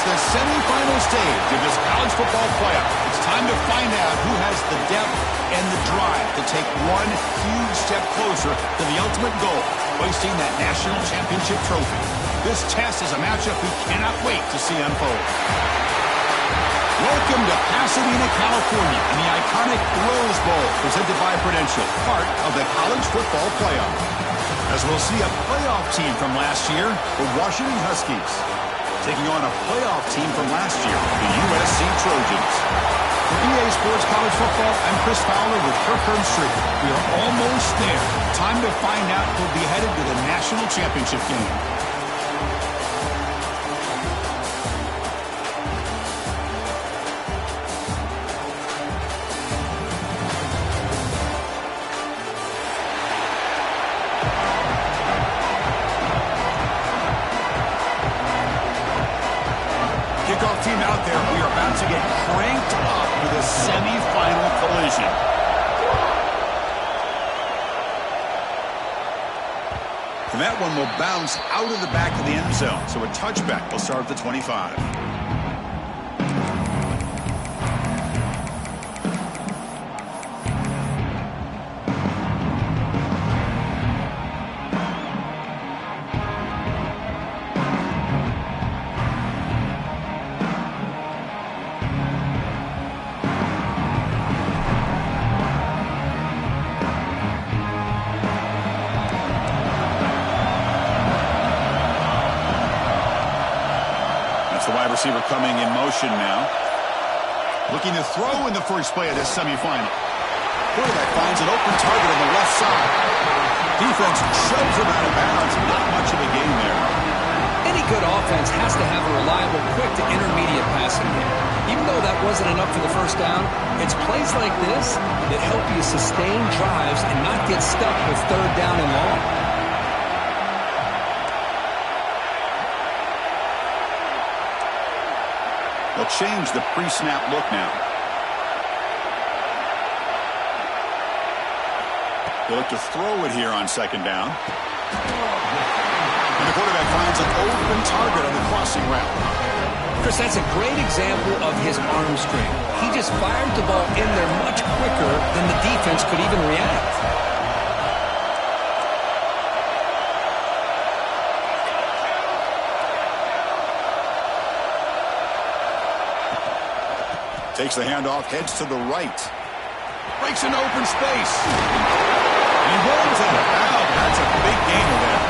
It's the semifinal stage of this college football playoff. It's time to find out who has the depth and the drive to take one huge step closer to the ultimate goal, hoisting that national championship trophy. This test is a matchup we cannot wait to see unfold. Welcome to Pasadena, California, in the iconic Rose Bowl, presented by Prudential, part of the college football playoff. As we'll see a playoff team from last year, the Washington Huskies, taking on a playoff team from last year, the USC Trojans. For EA Sports College Football, I'm Chris Fowler with Kirk Herbstreit. We are almost there. Time to find out who'll be headed to the national championship game. Kickoff team out there. We are about to get cranked up with a semifinal collision. And that one will bounce out of the back of the end zone. So a touchback will start at the 25. The wide receiver coming in motion now. Looking to throw in the first play of this semifinal. Quarterback finds an open target on the left side. Defense shoves him out of bounds. Not much of a gain there. Any good offense has to have a reliable, quick to intermediate passing game. Even though that wasn't enough for the first down, it's plays like this that help you sustain drives and not get stuck with third down and long. They'll change the pre-snap look now. They look to throw it here on second down. And the quarterback finds an open target on the crossing route. Chris, that's a great example of his arm strength. He just fired the ball in there much quicker than the defense could even react. Takes the handoff, heads to the right. Breaks into open space. And he rolls out of bounds. That's a big gain there.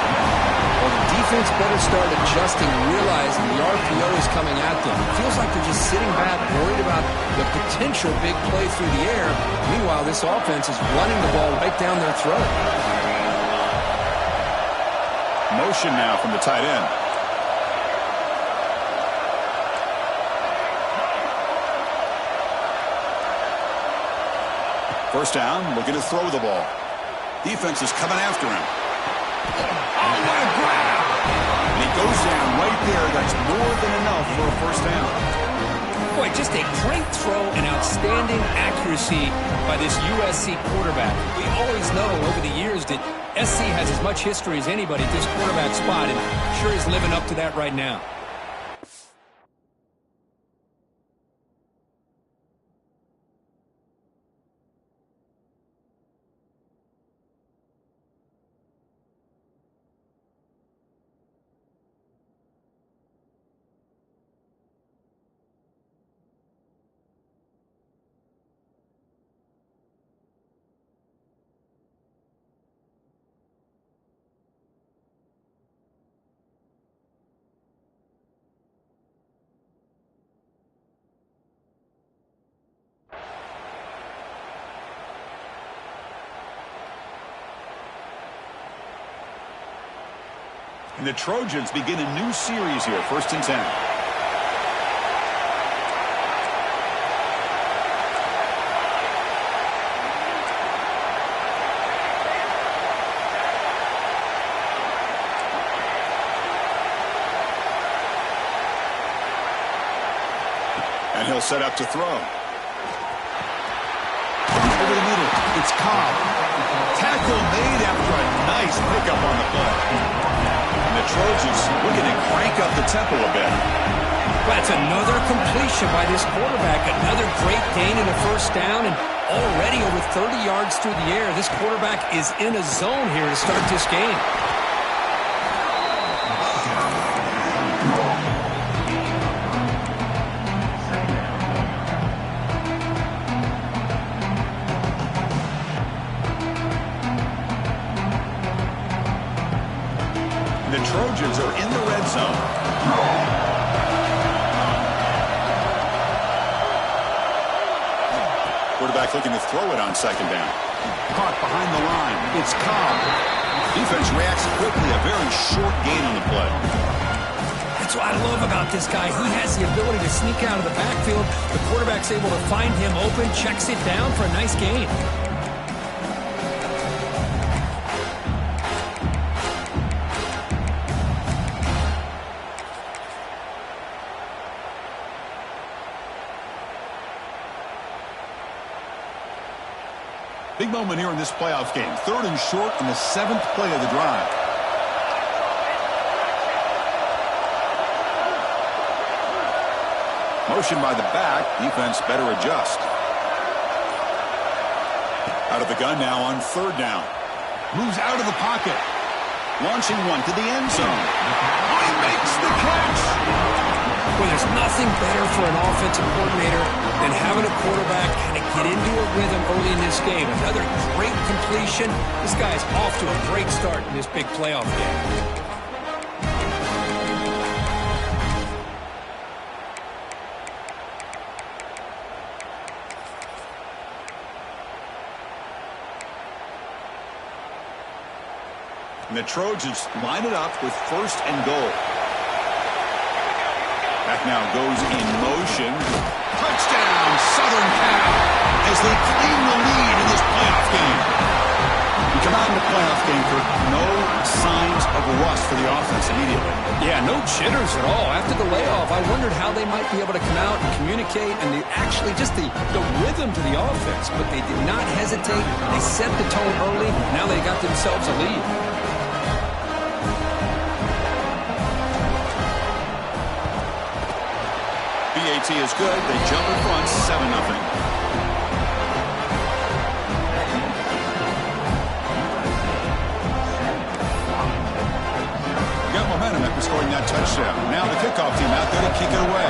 Well, the defense better start adjusting, realizing the RPO is coming at them. It feels like they're just sitting back, worried about the potential big play through the air. Meanwhile, this offense is running the ball right down their throat. Motion now from the tight end. First down, looking to throw the ball. Defense is coming after him. Oh, what a grab! And he goes down right there. That's more than enough for a first down. Boy, just a great throw and outstanding accuracy by this USC quarterback. We always know over the years that SC has as much history as anybody at this quarterback spot, and sure is living up to that right now. And the Trojans begin a new series here, 1st and 10. And he'll set up to throw. Over the middle, it's Cobb. Tackle made after a nice pickup on the play. And the Trojans looking to crank up the tempo a bit. Well, that's another completion by this quarterback. Another great gain in the first down, and already over 30 yards through the air. This quarterback is in a zone here to start this game. The Trojans are in the red zone. Quarterback looking to throw it on second down. Caught behind the line. It's Cobb. Defense reacts quickly. A very short gain on the play. That's what I love about this guy. He has the ability to sneak out of the backfield. The quarterback's able to find him open, checks it down for a nice gain. Big moment here in this playoff game. 3rd and short in the 7th play of the drive. Motion by the back. Defense better adjust. Out of the gun now on 3rd down. Moves out of the pocket. Launching one to the end zone. Oh, he makes the catch. Well, there's nothing better for an offensive coordinator than having a quarterback kind of get into a rhythm early in this game. Another great completion. This guy's off to a great start in this big playoff game. And the Trojans line it up with 1st and goal. Back now goes in motion. Touchdown, Southern Cal, as they claim the lead in this playoff game. We come out in the playoff game for no signs of rust for the offense immediately. Yeah, no jitters at all. After the layoff, I wondered how they might be able to come out and communicate and actually just the rhythm to the offense. But they did not hesitate. They set the tone early. Now they got themselves a lead. BAT is good. They jump in front, 7-0. Got momentum after scoring that touchdown. Now the kickoff team out there to kick it away.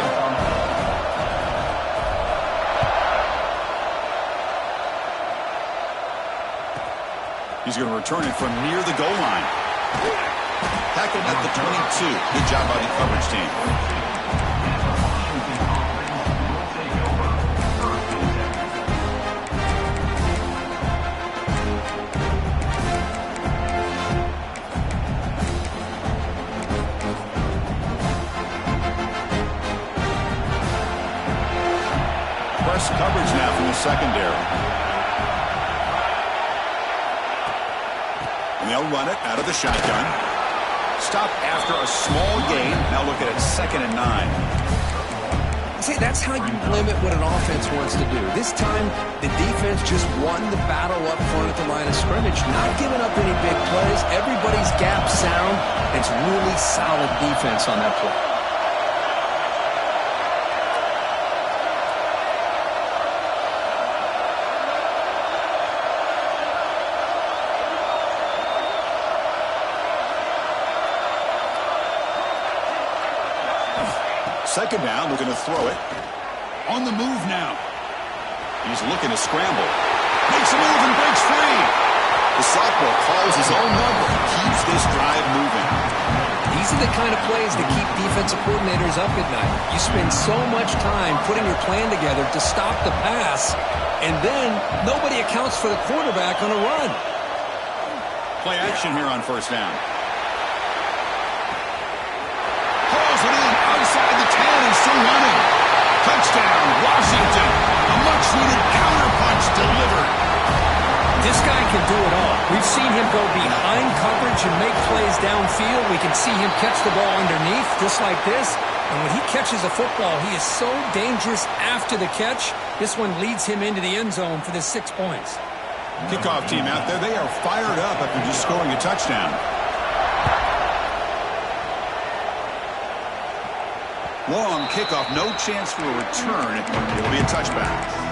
He's going to return it from near the goal line. Tackled at the 22. Good job by the coverage team. Coverage now from the secondary. And they'll run it out of the shotgun. Stop after a small gain. Now look at it, 2nd and 9. See, that's how you limit what an offense wants to do. This time, the defense just won the battle up front at the line of scrimmage, not giving up any big plays. Everybody's gap sound. It's really solid defense on that play. Second down, looking to throw it. On the move now. He's looking to scramble. Makes a move and breaks free. The sophomore calls his own number. Keeps this drive moving. These are the kind of plays that keep defensive coordinators up at night. You spend so much time putting your plan together to stop the pass, and then nobody accounts for the quarterback on a run. Play action here on 1st down. Pulls it in outside the 10 and still running. Touchdown, Washington. A much-needed counterpunch delivered. This guy can do it all. We've seen him go behind coverage and make plays downfield. We can see him catch the ball underneath, just like this. And when he catches a football, he is so dangerous after the catch. This one leads him into the end zone for the 6 points. Kickoff team out there, they are fired up after just scoring a touchdown. Long kickoff, no chance for a return. It will be a touchback.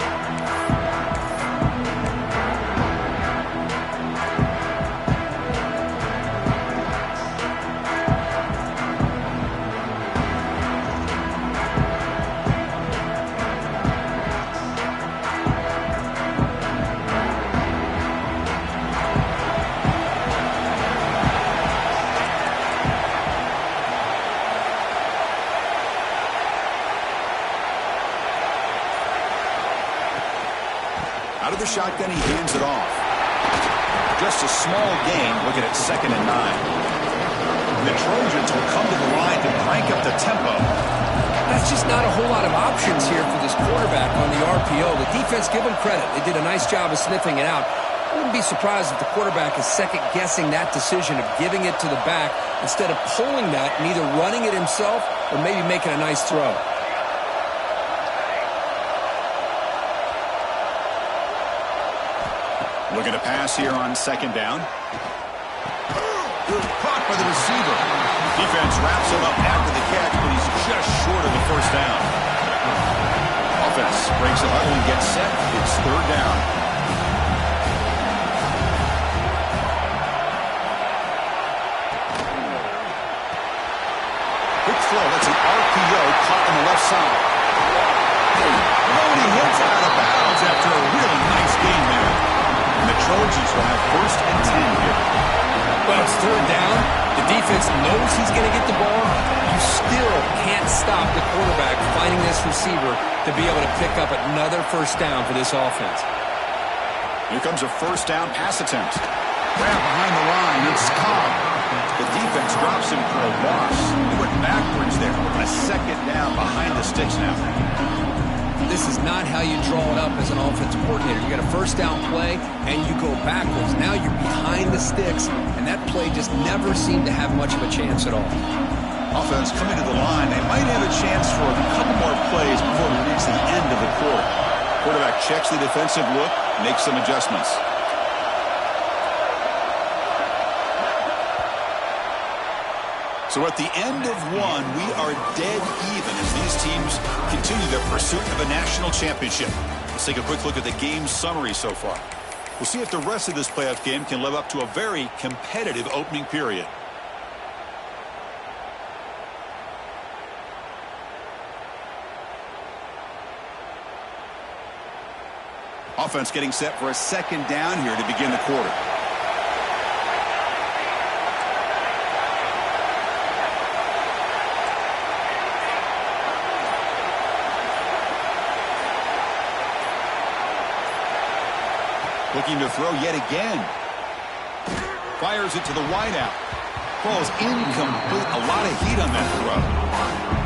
Out of the shotgun, he hands it off. Just a small gain, looking at 2nd and 9. The Trojans will come to the line to crank up the tempo. That's just not a whole lot of options here for this quarterback on the RPO. The defense, give them credit. They did a nice job of sniffing it out. I wouldn't be surprised if the quarterback is second-guessing that decision of giving it to the back instead of pulling that and either running it himself or maybe making a nice throw. Looking to pass here on 2nd down. Caught by the receiver. Defense wraps him up after the catch, but he's just short of the 1st down. Offense breaks the huddle and gets set. It's 3rd down. Quick throw. That's an RPO caught on the left side. Oh, and he hits out of bounds after a really nice game there. And the Trojans will have 1st and 10 here. Well, it's 3rd down. The defense knows he's going to get the ball. You still can't stop the quarterback finding this receiver to be able to pick up another 1st down for this offense. Here comes a 1st down pass attempt. Grab behind the line. It's Cobb. The defense drops him for a loss. He went backwards there. A 2nd down behind the sticks now. This is not how you draw it up as an offensive coordinator. You got a 1st down play, and you go backwards. Now you're behind the sticks, and that play just never seemed to have much of a chance at all. Offense coming to the line. They might have a chance for a couple more plays before we reach the end of the quarter. Quarterback checks the defensive look, makes some adjustments. So at the end of one, we are dead even as these teams continue their pursuit of a national championship. Let's take a quick look at the game summary so far. We'll see if the rest of this playoff game can live up to a very competitive opening period. Offense getting set for a 2nd down here to begin the quarter. Looking to throw yet again. Fires it to the wideout. Ball is incomplete. A lot of heat on that throw.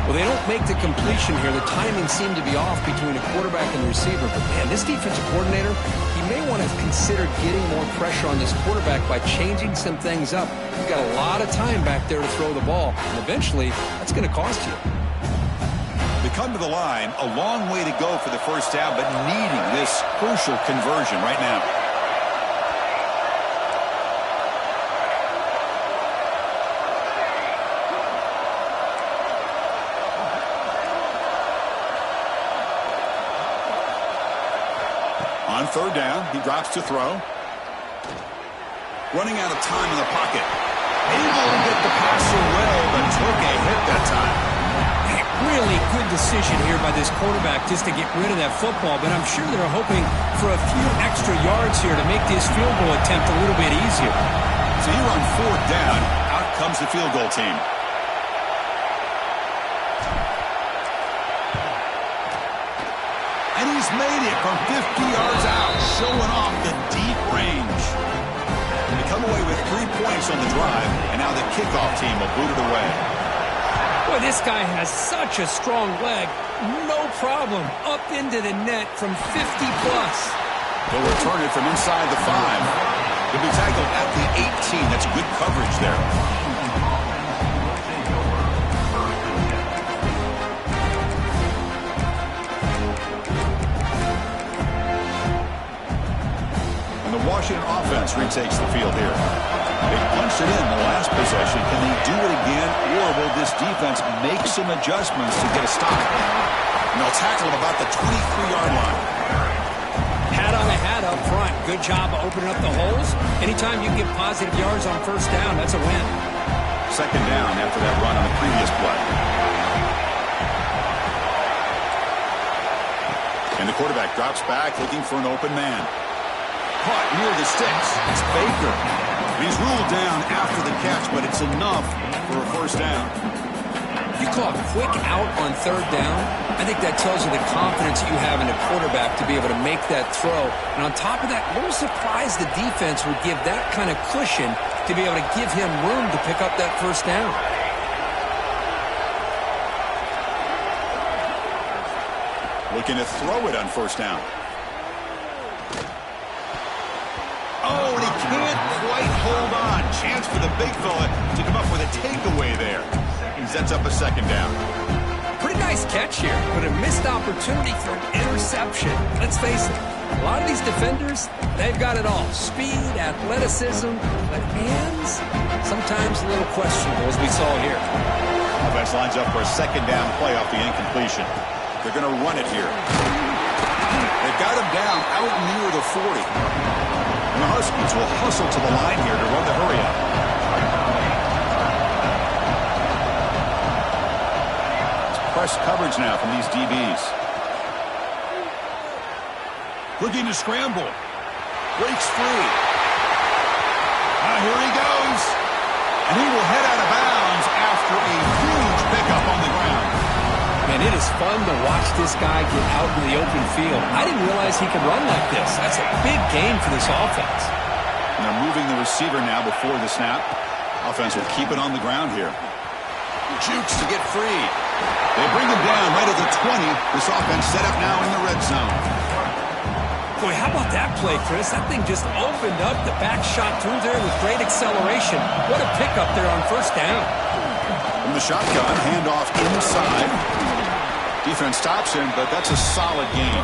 Well, they don't make the completion here. The timing seemed to be off between a quarterback and the receiver. But, man, this defensive coordinator, he may want to consider getting more pressure on this quarterback by changing some things up. You've got a lot of time back there to throw the ball. And eventually, that's going to cost you. They come to the line, a long way to go for the 1st down, but needing this crucial conversion right now. On 3rd down, he drops to throw. Running out of time in the pocket. Able to get the passer well, but took a hit that time. Really good decision here by this quarterback just to get rid of that football, but I'm sure they're hoping for a few extra yards here to make this field goal attempt a little bit easier. So here on 4th down, out comes the field goal team. And he's made it from 50 yards out, showing off the deep range. They come away with 3 points on the drive, and now the kickoff team will boot it away. Boy, this guy has such a strong leg. No problem. Up into the net from 50-plus. They'll return it from inside the 5. He'll be tackled at the 18. That's good coverage there. And the Washington offense retakes the field here. They punched it in the last possession. possession. Can they do it again, or will this defense make some adjustments to get a stop? And they'll tackle him about the 23-yard line. Hat on a hat up front. Good job of opening up the holes. Anytime you get positive yards on first down, that's a win. Second down after that run on the previous play. And the quarterback drops back looking for an open man. Caught near the sticks. It's Baker. He's ruled down after the catch, but it's enough for a first down. You call a quick out on third down, I think that tells you the confidence you have in a quarterback to be able to make that throw. And on top of that, a little surprised the defense would give that kind of cushion to be able to give him room to pick up that first down. Looking to throw it on first down. Oh, and he can't quite hold on. Chance for the big fella to come up with a takeaway there. He sets up a second down. Pretty nice catch here, but a missed opportunity for an interception. Let's face it, a lot of these defenders, they've got it all. Speed, athleticism, but hands, sometimes a little questionable, as we saw here. Offense lines up for a second down play off the incompletion. They're going to run it here. They've got him down out near the 40. And the Huskies will hustle to the line here to run the hurry-up. Press coverage now from these DBs. Looking to scramble. Breaks free. Here he goes. And he will head out of bounds after a huge pickup on the ground. Man, it is fun to watch this guy get out in the open field. I didn't realize he could run like this. That's a big game for this offense. And they're moving the receiver now before the snap. Offense will keep it on the ground here. Jukes to get free. They bring him down right at the 20. This offense set up now in the red zone. Boy, how about that play, Chris? That thing just opened up. The back shot through there with great acceleration. What a pickup there on first down. From the shotgun, handoff inside. Defense stops him, but that's a solid gain.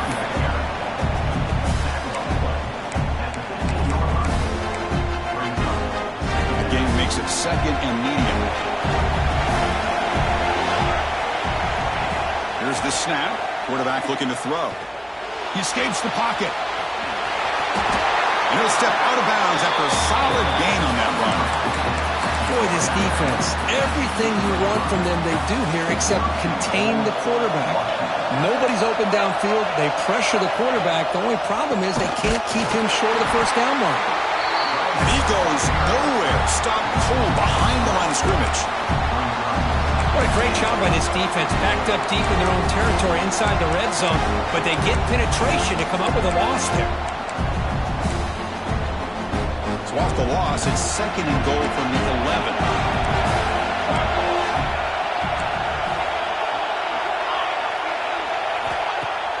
The game makes it second and medium. Here's the snap. Quarterback looking to throw. He escapes the pocket. And he'll step out of bounds after a solid gain on that run. Boy, this defense, everything you want from them they do here except contain the quarterback. Nobody's open downfield. They pressure the quarterback. The only problem is they can't keep him short of the first down mark. He goes nowhere. Stopped cold behind the line of scrimmage. What a great job by this defense. Backed up deep in their own territory inside the red zone, but they get penetration to come up with a loss there. So off the loss, it's second and goal from the 11.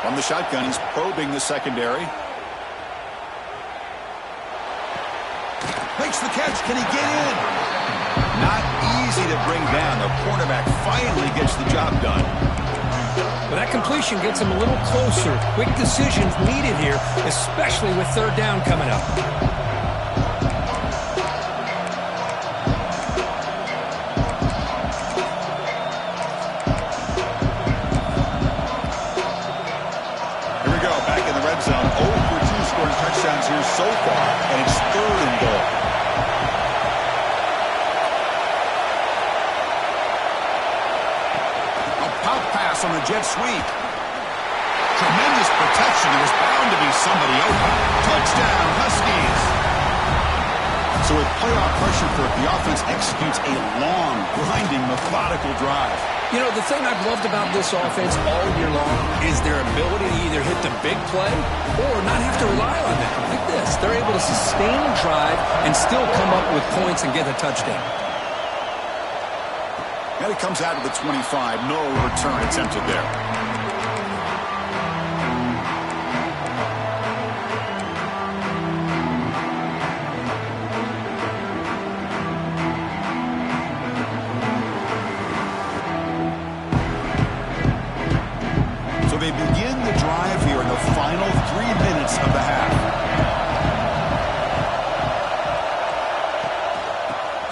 From the shotgun, he's probing the secondary. Makes the catch. Can he get in? Not easy to bring down. The cornerback finally gets the job done. Well, that completion gets him a little closer. Quick decisions needed here, especially with third down coming up. Touchdowns here so far, and it's third and goal. A pop pass on the jet sweep. Tremendous protection. There was bound to be somebody open. Touchdown, Huskies. So with playoff pressure for it, the offense executes a long, grinding, methodical drive. You know, the thing I've loved about this offense all year long is their ability to either hit the big play or not have to rely on that. Like this, they're able to sustain a drive and still come up with points and get a touchdown. And it comes out of the 25. No return attempted there. They begin the drive here in the final 3 minutes of the half.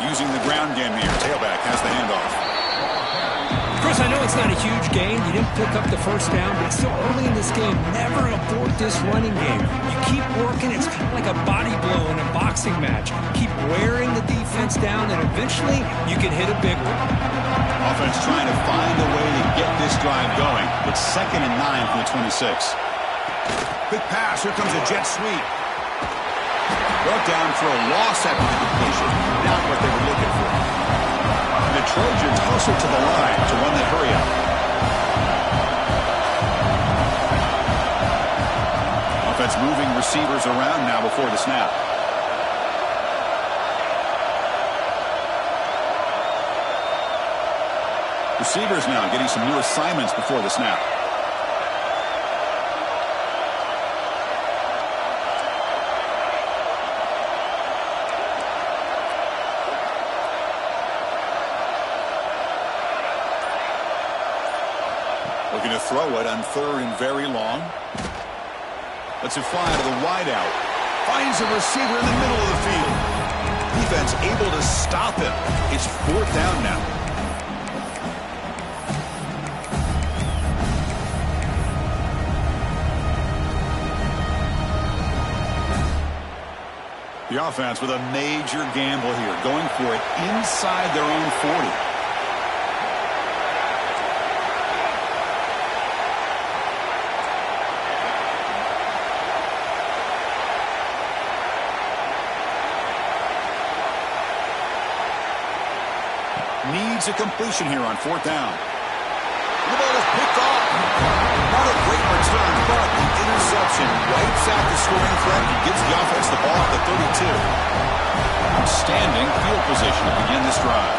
Using the ground game quarterback has the handoff. Chris, I know it's not a huge game. You didn't pick up the first down, but it's still early in this game. Never abort this running game. You keep working. It's kind of like a body blow in a boxing match. Keep wearing the defense down, and eventually you can hit a big one. Offense trying to find a way to get this drive going. It's 2nd and 9 from the 26. Quick pass. Here comes a jet sweep. Brought down for a loss after the completion. Not what they were looking for. The Trojans hustle to the line to run that hurry up. Offense moving receivers around now before the snap. Receivers now getting some new assignments before the snap. Looking to throw it on 3rd and very long. Lets it fly to the wideout. Finds a receiver in the middle of the field. Defense able to stop him. It's 4th down now. The offense with a major gamble here, going for it inside their own 40. Needs a completion here on 4th down. The ball is picked off. Not a great return, but the interception wipes out the scoring threat and gives the offense the ball at the 32. Outstanding field position to begin this drive.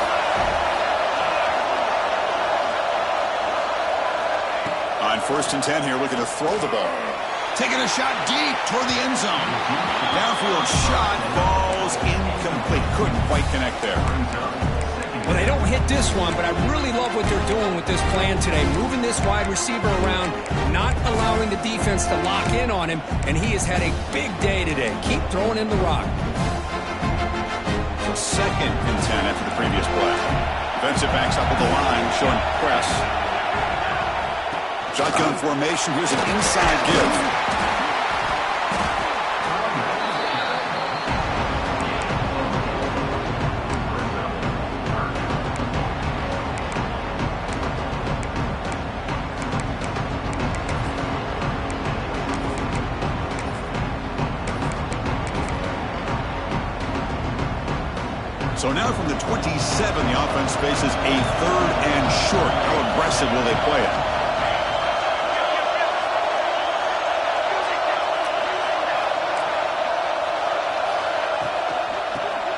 On 1st and 10 here, looking to throw the ball. Taking a shot deep toward the end zone. Downfield shot, falls incomplete. Couldn't quite connect there. Well, they don't hit this one, but I really love what they're doing with this plan today. Moving this wide receiver around, not allowing the defense to lock in on him, and he has had a big day today. Keep throwing him the rock. So 2nd and 10 after the previous play. Defensive backs up at the line, showing press. Shotgun formation. Here's an inside give. So now from the 27, the offense faces a 3rd and short. How aggressive will they play it?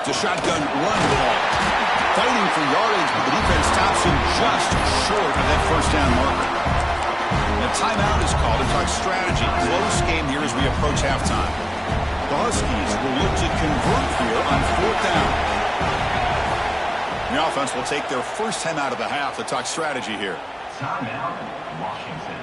It's a shotgun run ball. Fighting for yardage, but the defense stops him just short of that 1st down marker. And a timeout is called to talk strategy. Close game here as we approach halftime. The Huskies will look to convert here on 4th down. The offense will take their first time out of the half to talk strategy here. Timeout, Washington.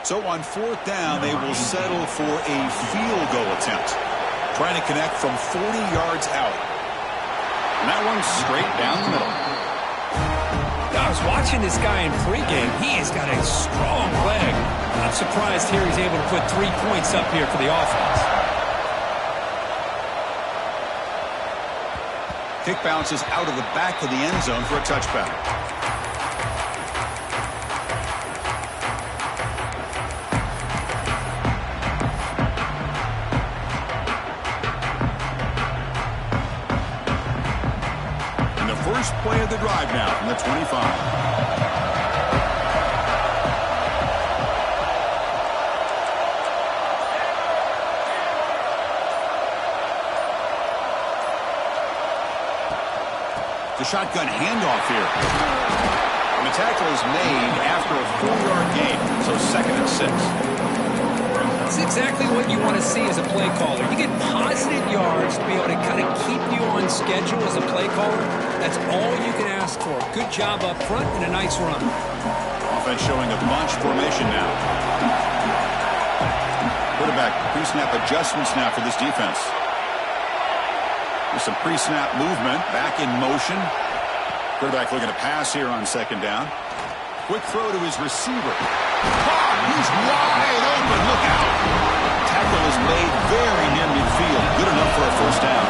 So on 4th down, they will settle for a field goal attempt. Trying to connect from 40 yards out. And that one's straight down the middle. I was watching this guy in pregame. He has got a strong leg. Not surprised here he's able to put 3 points up here for the offense. Kick bounces out of the back of the end zone for a touchback. And the first play of the drive now from the 25. The shotgun handoff here. And the tackle is made after a 4-yard gain, so 2nd and 6. That's exactly what you want to see as a play caller. You get positive yards to be able to kind of keep you on schedule as a play caller. That's all you can ask for. Good job up front and a nice run. Offense showing a bunch formation now. pre-snap adjustments now for this defense. There's some pre-snap movement, back in motion. Quarterback looking to pass here on second down. Quick throw to his receiver. Caught! He's wide open. Look out! Tackle is made very near midfield. Good enough for a first down.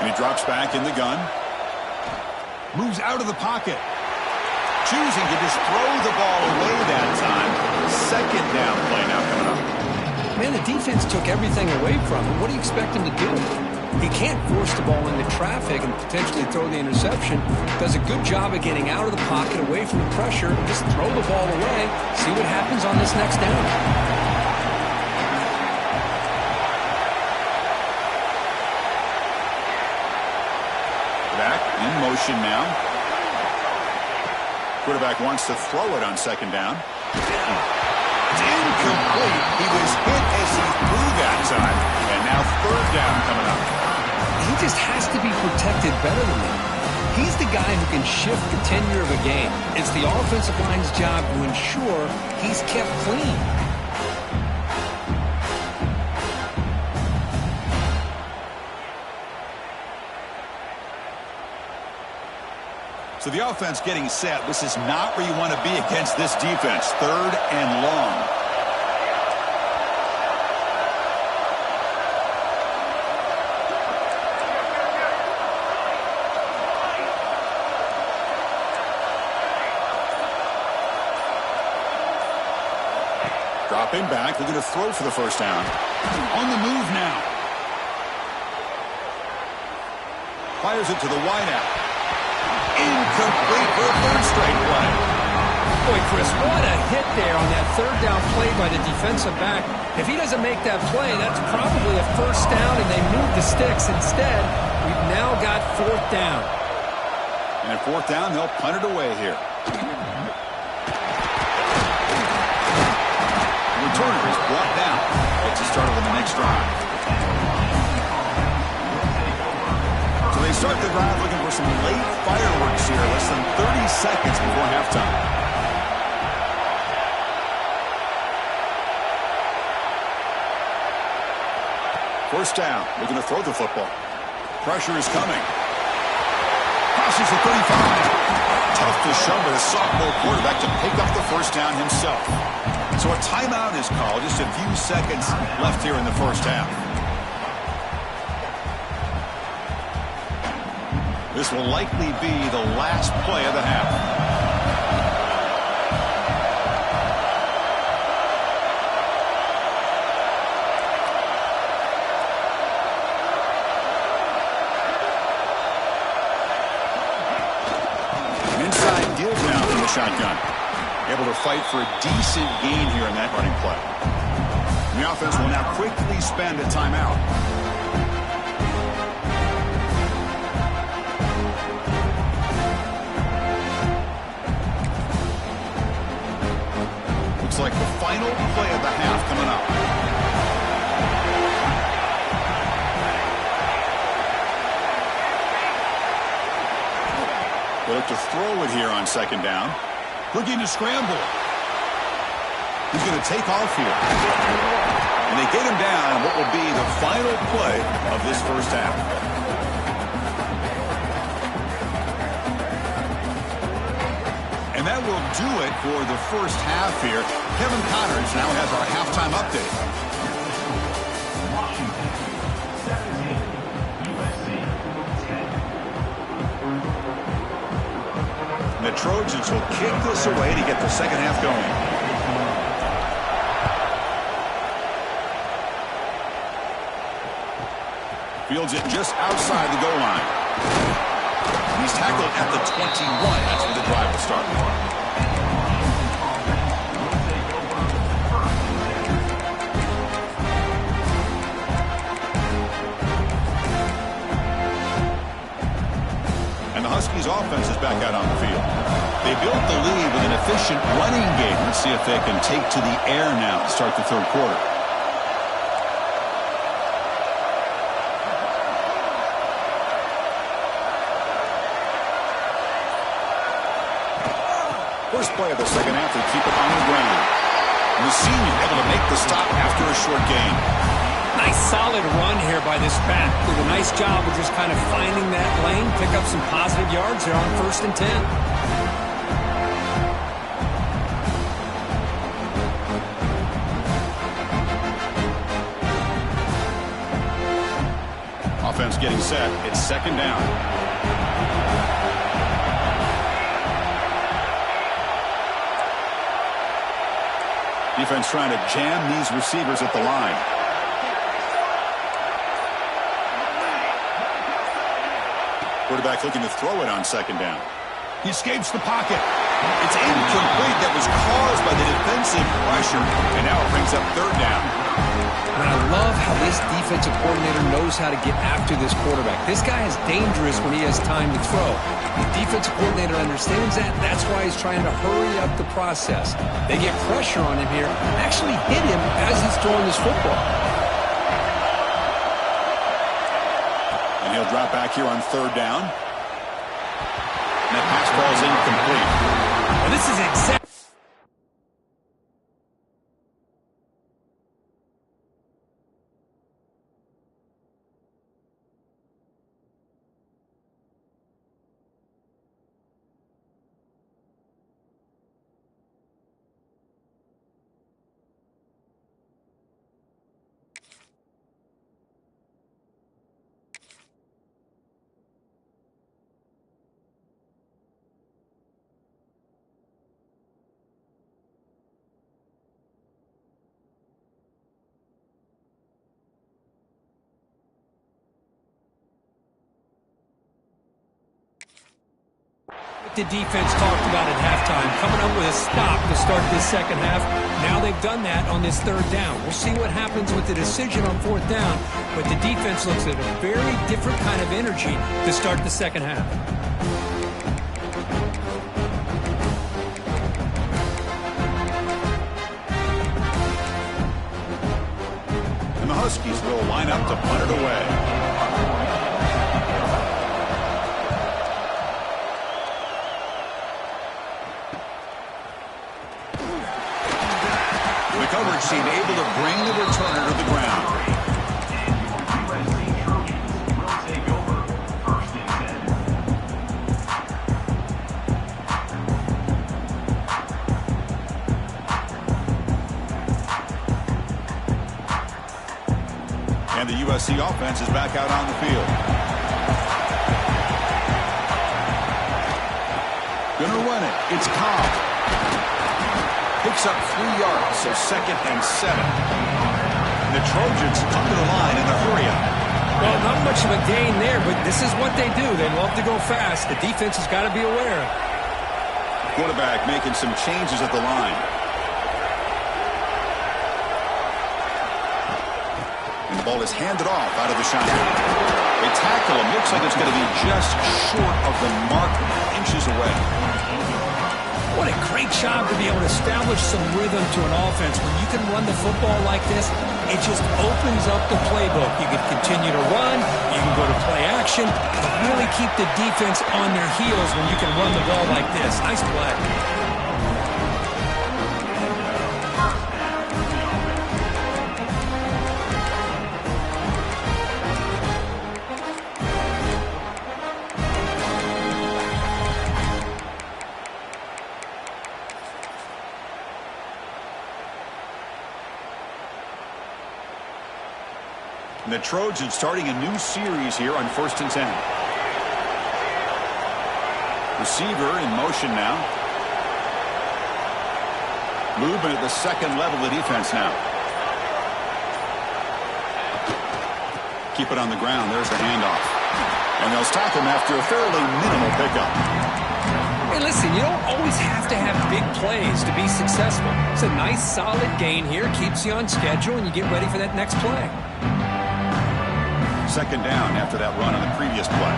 And he drops back in the gun. Moves out of the pocket. Choosing to just throw the ball away that time. Second down play now coming up. Man, the defense took everything away from him. What do you expect him to do? He can't force the ball into traffic and potentially throw the interception. Does a good job of getting out of the pocket, away from the pressure, and just throw the ball away. See what happens on this next down. Back in motion now. Quarterback wants to throw it on second down. It's incomplete. He was hit as he threw that time. And now third down coming up. He just has to be protected better than that. He's the guy who can shift the tenure of a game. It's the offensive line's job to ensure he's kept clean. So the offense getting set. This is not where you want to be against this defense. Third and long. Dropping back. Looking to throw for the first down. On the move now. Fires it to the wideout. Incomplete for a third straight play. Boy, Chris, what a hit there on that third down play by the defensive back. If he doesn't make that play, that's probably a first down, and they move the sticks. Instead, we've now got fourth down. And at fourth down, they'll punt it away here. The returner is brought down. Gets it started on the next drive. They start the drive looking for some late fireworks here. Less than 30 seconds before halftime. First down. Looking to throw the football. Pressure is coming. Passes at 35. Tough to shove with a sophomore quarterback to pick up the first down himself. So a timeout is called. Just a few seconds left here in the first half. This will likely be the last play of the half. An inside give now from the shotgun. Able to fight for a decent gain here in that running play. And the offense will now quickly spend a timeout. Like the final play of the half coming up. They look to throw it here on second down. Looking to scramble. He's going to take off here. And they get him down on what will be the final play of this first half. And that will do it for the first half here. Kevin Connors now has our halftime update. Washington, 17, USC, 10. And the Trojans will kick this away to get the second half going. Fields it just outside the goal line. He's tackled at the 21. That's where the drive will start. And the Huskies offense is back out on the field. They built the lead with an efficient running game. Let's see if they can take to the air now to start the third quarter. first play of the second half, they keep it on the ground. And the senior able to make the stop after a short gain. Nice solid run here by this back. Did a nice job of just kind of finding that lane, pick up some positive yards there on 1st and 10. Offense getting set. It's 2nd down. Defense trying to jam these receivers at the line. Quarterback looking to throw it on 2nd down. He escapes the pocket. It's incomplete. That was caused by the defensive pressure. And now it brings up 3rd down. And I love how this defensive coordinator knows how to get after this quarterback. This guy is dangerous when he has time to throw. The defensive coordinator understands that. That's why he's trying to hurry up the process. They get pressure on him here, actually hit him as he's throwing this football. And he'll drop back here on 3rd down. And that pass ball is incomplete. Well, this is exactly... The defense talked about at halftime, coming up with a stop to start this second half. Now they've done that on this 3rd down. We'll see what happens with the decision on 4th down, but the defense looks at a very different kind of energy to start the second half. And the Huskies will line up to punt it away. Coverage team able to bring the returner to the ground. Take over 1st and 10. And the USC offense is back out on the field. Gonna run it. It's Cobb. Picks up 3 yards, so 2nd and 7. The Trojans come to the line in the hurry-up. Well, not much of a gain there, but this is what they do. They love to go fast. The defense has got to be aware. Quarterback making some changes at the line. And the ball is handed off out of the shotgun. They tackle him. Looks like it's going to be just short of the mark, inches away. What a great job to be able to establish some rhythm to an offense. When you can run the football like this, it just opens up the playbook. You can continue to run, you can go to play action, but really keep the defense on their heels when you can run the ball like this. Nice play. And the Trojans starting a new series here on 1st and 10. Receiver in motion now. Movement at the 2nd level of the defense now. Keep it on the ground. There's the handoff. And they'll stop him after a fairly minimal pickup. Hey, listen, you don't always have to have big plays to be successful. It's a nice, solid gain here. Keeps you on schedule, and you get ready for that next play. 2nd down after that run on the previous play.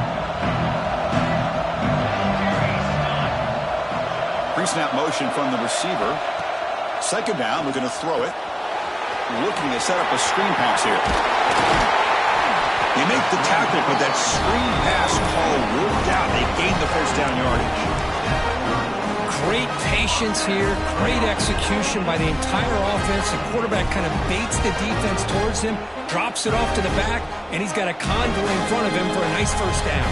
Pre-snap motion from the receiver. 2nd down, we're going to throw it. Looking to set up a screen pass here. They make the tackle, but that screen pass call worked out. They gained the 1st down yardage. Great patience here, great execution by the entire offense. The quarterback kind of baits the defense towards him, drops it off to the back, and he's got a convoy in front of him for a nice first down.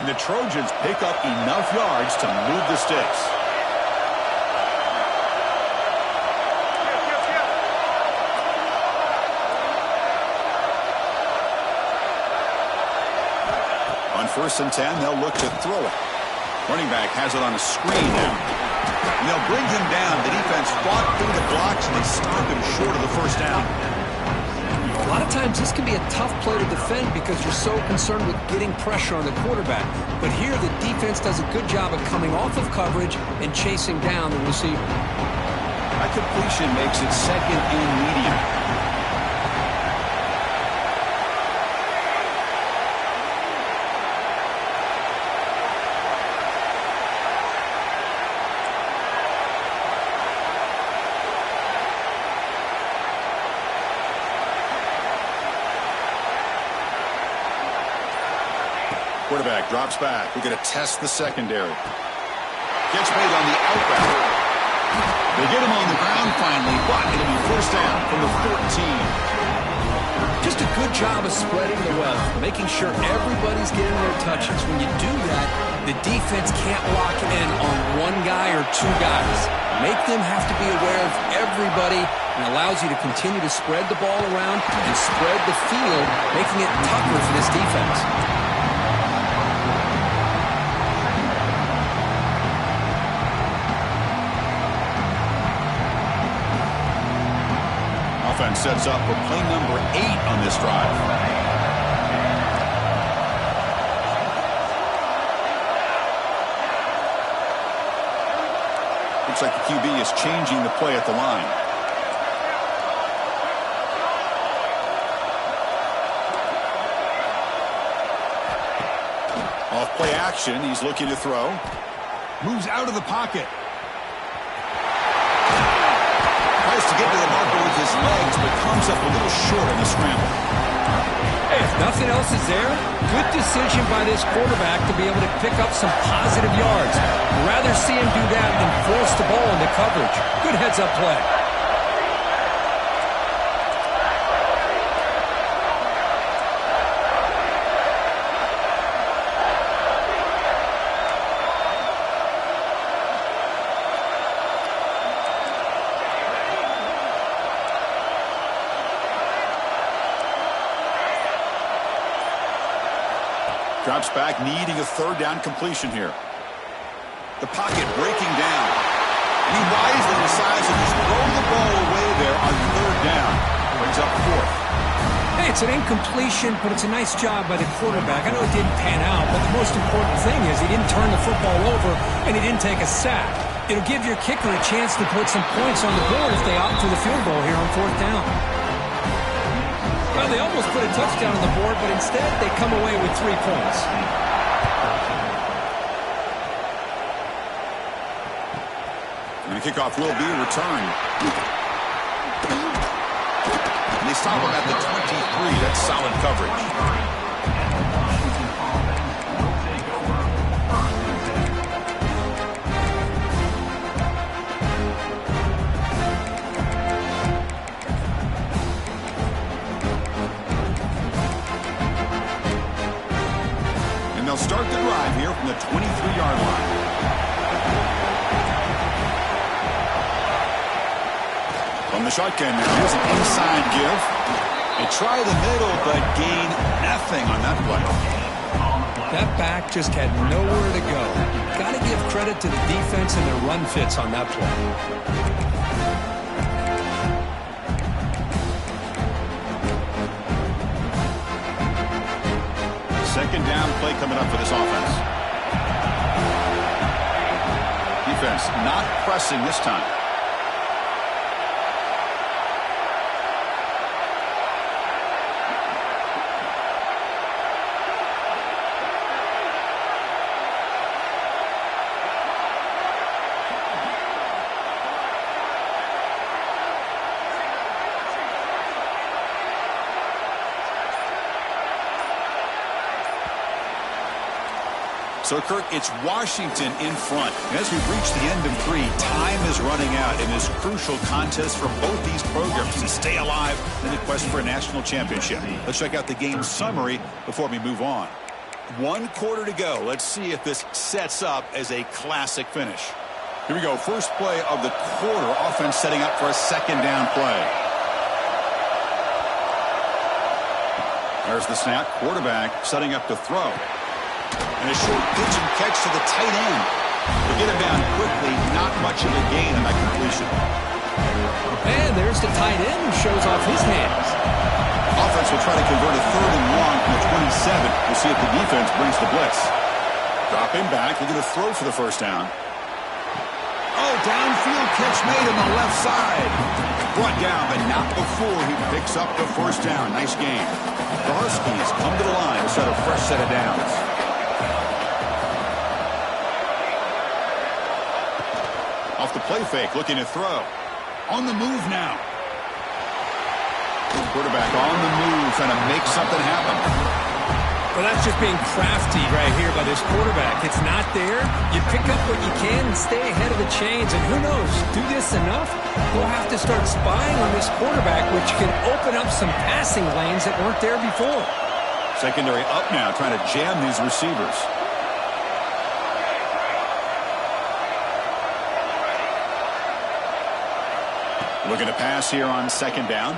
And the Trojans pick up enough yards to move the sticks. On 1st and 10, they'll look to throw it. Running back has it on a screen now. And they'll bring him down. The defense fought through the blocks, and they stop him short of the first down. A lot of times this can be a tough play to defend because you're so concerned with getting pressure on the quarterback. But here the defense does a good job of coming off of coverage and chasing down the receiver. That completion makes it 2nd and medium. Quarterback drops back. We're going to test the secondary. Gets made on the out route. They get him on the ground finally, but it'll be first down from the 14. Just a good job of spreading the wealth, making sure everybody's getting their touches. When you do that, the defense can't lock in on one guy or two guys. Make them have to be aware of everybody and allows you to continue to spread the ball around and spread the field, making it tougher for this defense. Offense sets up for play number 8 on this drive. Looks like the QB is changing the play at the line. Off play action, he's looking to throw. Moves out of the pocket. Tries to get to the marker with his legs, but comes up a little short on the scramble. Hey, if nothing else is there, good decision by this quarterback to be able to pick up some positive yards. I'd rather see him do that than force the ball into coverage. Good heads-up play. Drops back, needing a 3rd down completion here. The pocket breaking down. And he wisely decides to just throw the ball away there on 3rd down. Brings up 4th. Hey, it's an incompletion, but it's a nice job by the quarterback. I know it didn't pan out, but the most important thing is he didn't turn the football over and he didn't take a sack. It'll give your kicker a chance to put some points on the board if they opt for the field goal here on 4th down. Well, they almost put a touchdown on the board, but instead they come away with 3 points. And the kickoff will be returned. And they stop him at the 23. That's solid coverage. Start the drive here from the 23-yard line. From the shotgun now, here's an inside give. They try the middle, but gain nothing on that play. That back just had nowhere to go. Got to give credit to the defense and their run fits on that play. 2nd down play coming up for this offense. Defense not pressing this time. So, Kirk, it's Washington in front. As we reach the end of 3, time is running out in this crucial contest for both these programs to stay alive in the quest for a national championship. Let's check out the game summary before we move on. 1 quarter to go. Let's see if this sets up as a classic finish. Here we go. First play of the quarter. Offense setting up for a second down play. There's the snap. Quarterback setting up to throw. And a short pitch and catch to the tight end. To get him down quickly, not much of a gain on that completion. And there's the tight end who shows off his hands. Offense will try to convert a 3rd and long from the 27. We'll see if the defense brings the blitz. Drop him back. They're going to throw for the first down. Oh, downfield catch made on the left side. Brought down, but not before he picks up the first down. Nice game. The Huskies come to the line to set a fresh set of downs. Off the play fake, looking to throw. On the move now. Quarterback on the move, trying to make something happen. Well, that's just being crafty right here by this quarterback. It's not there. You pick up what you can and stay ahead of the chains. And who knows, do this enough, we'll have to start spying on this quarterback, which can open up some passing lanes that weren't there before. Secondary up now, trying to jam these receivers. Looking to pass here on second down.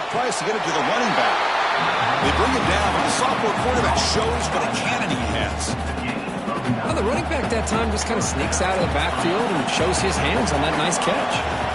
Tries to get it to the running back. They bring it down, but the sophomore quarterback shows what a cannon he has. Well, the running back that time just kind of sneaks out of the backfield and shows his hands on that nice catch.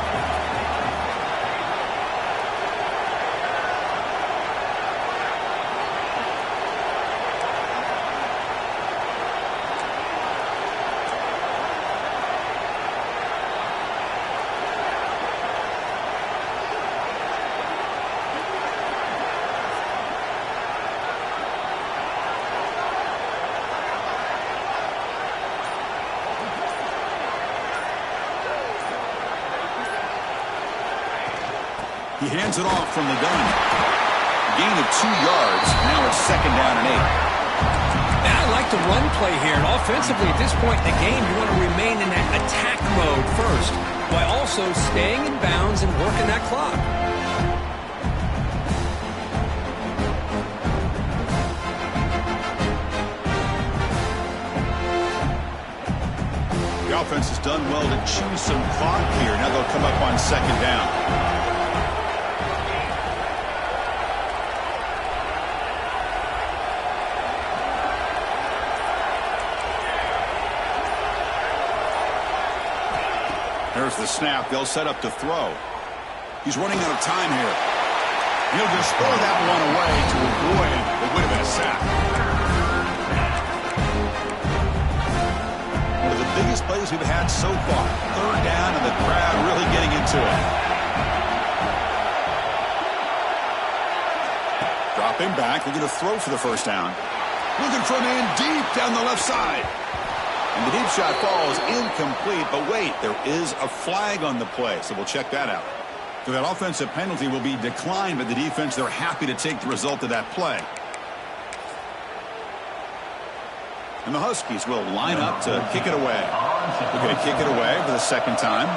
He hands it off from the gun. Gain of 2 yards. Now it's second down and 8. Now I like the run play here. And offensively, at this point in the game, you want to remain in that attack mode first, while also staying in bounds and working that clock. The offense has done well to chew some clock here. Now they'll come up on second down. There's the snap. They'll set up to throw. He's running out of time here. He'll just throw that one away to avoid what would have been a sack. One of the biggest plays we've had so far. 3rd down and the crowd really getting into it. Drop him back. They're going to throw for the first down. Looking for a man deep down the left side. And the deep shot falls incomplete, but wait, there is a flag on the play, so we'll check that out. So that offensive penalty will be declined by the defense. They're happy to take the result of that play. And the Huskies will line up to kick it away. They're going to kick it away for the second time.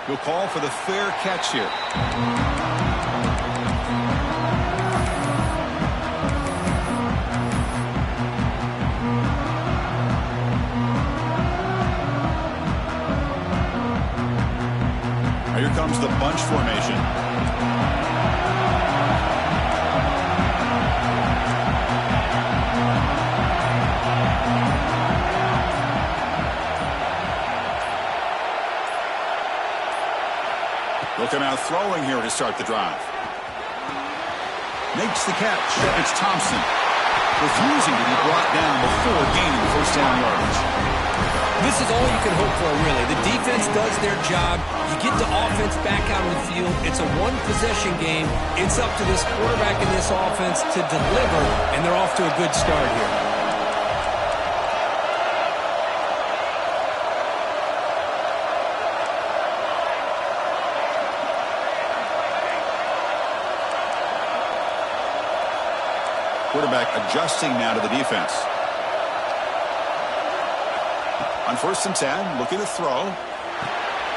He'll call for the fair catch here. Here comes the bunch formation. They'll come out throwing here to start the drive. Makes the catch. It's Thompson. Refusing to be brought down before gaining first down yardage. This is all you can hope for, really. The defense does their job. You get the offense back out on the field. It's a one-possession game. It's up to this quarterback and this offense to deliver, and they're off to a good start here. Quarterback adjusting now to the defense. On 1st and 10, looking to throw.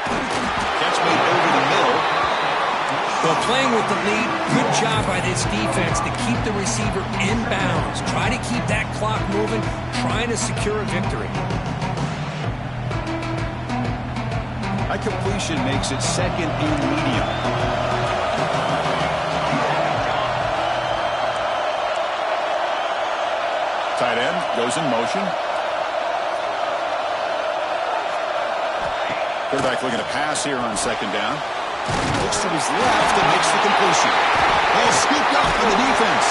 Catch made over the middle. Well, playing with the lead, good job by this defense to keep the receiver in bounds. Try to keep that clock moving, trying to secure a victory. That completion makes it 2nd and medium. Tight end goes in motion. Quarterback looking to pass here on 2nd down. Looks to his left and makes the completion. Ball scooped up by the defense.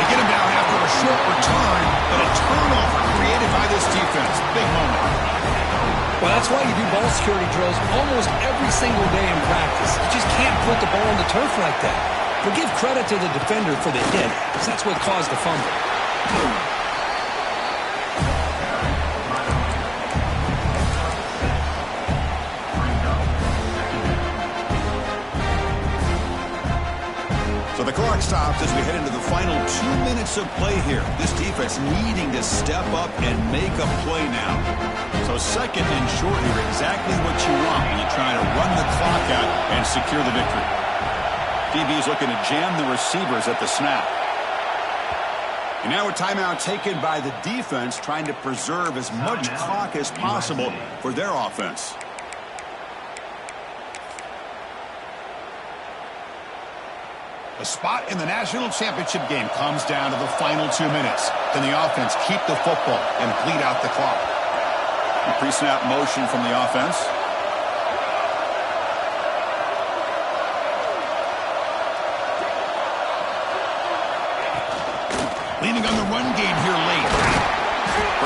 They get him down after a short return, but a turnover created by this defense. Big moment. Well, that's why you do ball security drills almost every single day in practice. You just can't put the ball on the turf like that. But give credit to the defender for the hit, because that's what caused the fumble. So the clock stops as we head into the final 2 minutes of play here. This defense needing to step up and make a play now. So 2nd and short here, exactly what you want when you're trying to run the clock out and secure the victory. DB's looking to jam the receivers at the snap. And now a timeout taken by the defense, trying to preserve as much clock as possible for their offense. The spot in the national championship game comes down to the final 2 minutes. Can the offense keep the football and bleed out the clock? A pre-snap motion from the offense. Leaning on the run game here late.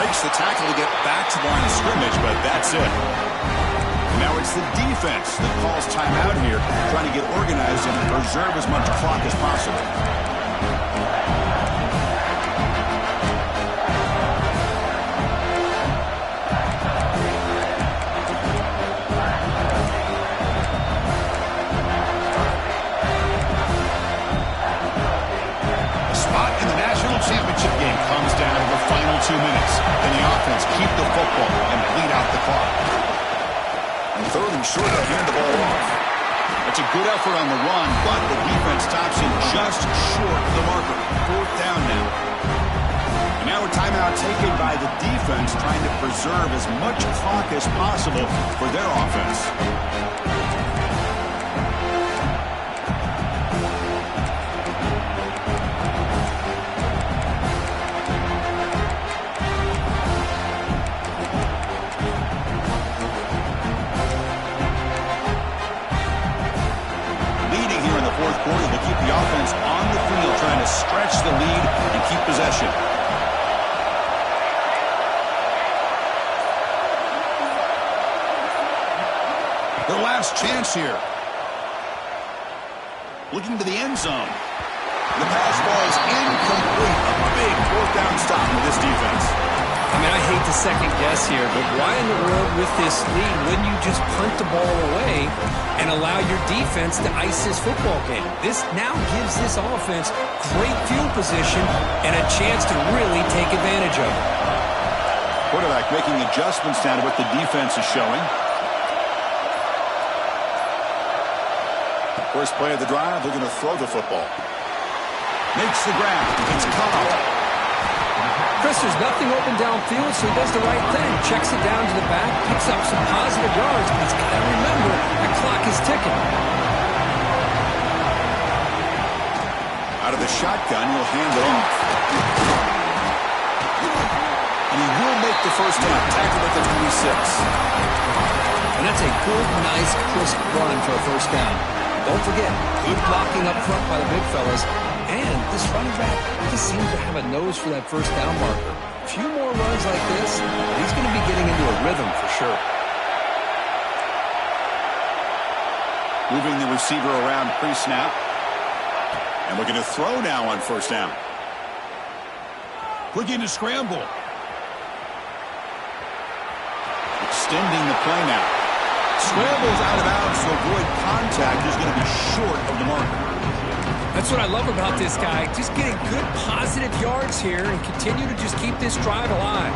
Breaks the tackle to get back to the line of scrimmage, but that's it. Now it's the defense that calls timeout here, trying to get organized and preserve as much clock as possible. The spot in the national championship game comes down to the final 2 minutes. Can the offense keep the football and bleed out the clock? And 3rd and short, they'll hand the ball off. That's a good effort on the run, but the defense stops him just short of the marker. 4th down now. And now a timeout taken by the defense, trying to preserve as much clock as possible for their offense. Quarter to keep the offense on the field, trying to stretch the lead and keep possession. Their last chance here. Looking to the end zone. The pass ball is incomplete. A big 4th down stop for this defense. I mean, I hate to second guess here, but why in the world with this lead wouldn't you just punt the ball away and allow your defense to ice this football game? This now gives this offense great field position and a chance to really take advantage of it. Quarterback making adjustments now to what the defense is showing. First play of the drive, they're going to throw the football. Makes the grab. It's caught off. Chris, there's nothing open downfield, so he does the right thing. Checks it down to the back, picks up some positive yards, but he's got to remember the clock is ticking. Out of the shotgun, he'll hand it off. And he will make the first down. Tackled at the 36. And that's a good, nice, crisp run for a first down. Don't forget, good blocking up front by the big fellas. And this running back just seems to have a nose for that first down marker. A few more runs like this, he's going to be getting into a rhythm for sure. Moving the receiver around pre-snap. And looking to throw now on 1st down. Looking to scramble. Extending the play now. Scrambles out of bounds to avoid contact. Is going to be short of the marker. That's what what I love about this guy. Just getting good, positive yards here and continue to just keep this drive alive.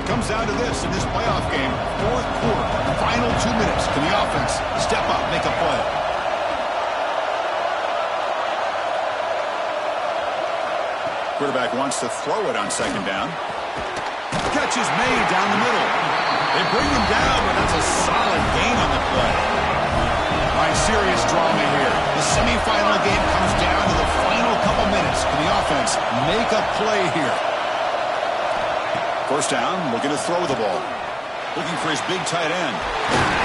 Comes down to this in this playoff game. Fourth quarter, final 2 minutes. Can the offense step up, make a play? Quarterback wants to throw it on second down. Catch is made down the middle. They bring him down, but that's a solid gain on the play. All right, serious drama here. The semifinal game comes down to the final couple minutes. Can the offense make a play here? First down, looking to throw the ball. Looking for his big tight end.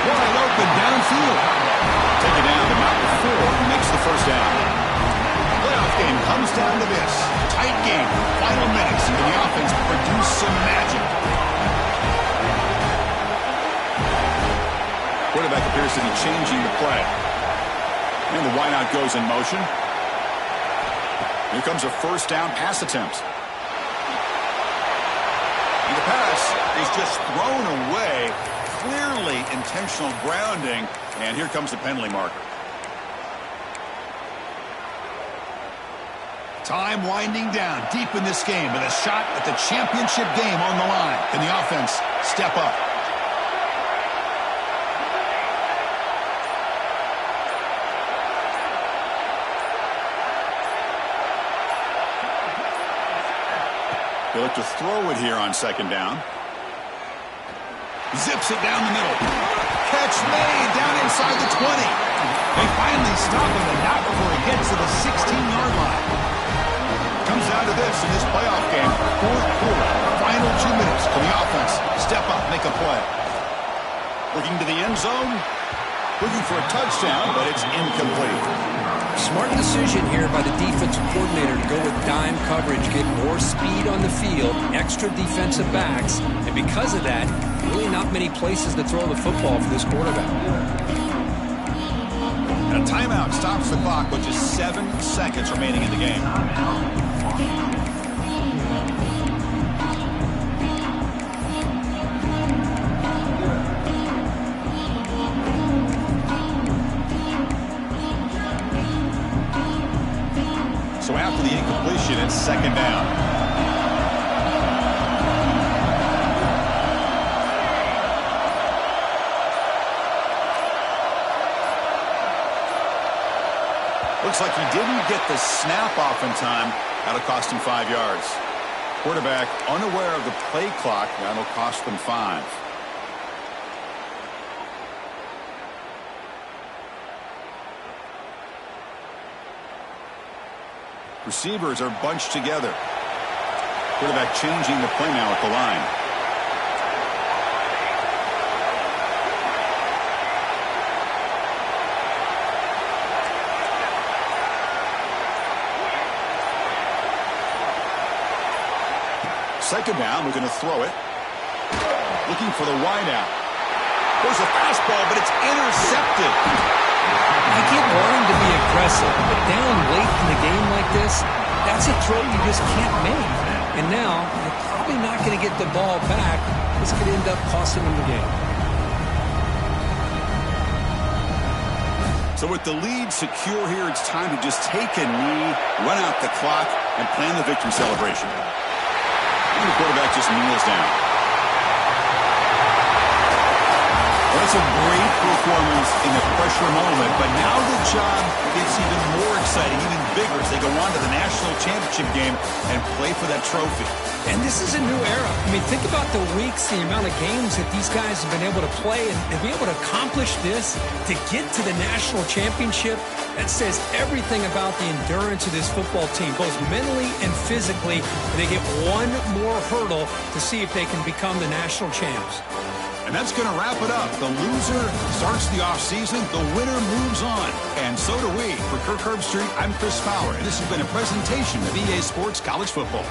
Wide open downfield. Take it down, but not before he makes the first down. Playoff game comes down to this. Tight game, final minutes. Can the offense produce some magic? Quarterback appears to be changing the play. And the wideout goes in motion. Here comes a first down pass attempt. And the pass is just thrown away. Clearly intentional grounding. And here comes the penalty marker. Time winding down deep in this game with a shot at the championship game on the line. Can the offense step up? They look to throw it here on second down. Zips it down the middle. Catch made down inside the 20. They finally stop him, and not before he gets to the 16-yard line. Comes down to this in this playoff game. Fourth quarter, final 2 minutes. Can the offense step up, make a play? Looking to the end zone. Looking for a touchdown, but it's incomplete. Smart decision here by the defensive coordinator to go with dime coverage, get more speed on the field, extra defensive backs, and because of that, really not many places to throw the football for this quarterback. And a timeout stops the clock with just 7 seconds remaining in the game. So after the incompletion, it's second down. Looks like he didn't get the snap off in time. That'll cost him 5 yards. Quarterback unaware of the play clock. That'll cost them 5. Receivers are bunched together. Quarterback changing the play now at the line. Second down, we're going to throw it. Looking for the wideout. There's a fastball, but it's intercepted. I get wanting to be aggressive, but down late in the game like this, that's a throw you just can't make. And now, you're probably not going to get the ball back. This could end up costing them the game. So with the lead secure here, it's time to just take a knee, run out the clock, and plan the victory celebration. And the quarterback just kneels down. That's a great performance in a pressure moment, but now the job gets even more exciting, even bigger as they go on to the national championship game and play for that trophy. And this is a new era. I mean, think about the weeks, the amount of games that these guys have been able to play, and to be able to accomplish this, to get to the national championship, that says everything about the endurance of this football team, both mentally and physically. They get one more hurdle to see if they can become the national champs. And that's going to wrap it up. The loser starts the offseason. The winner moves on. And so do we. For Kirk Herbstreit, I'm Chris Fowler. And this has been a presentation of EA Sports College Football.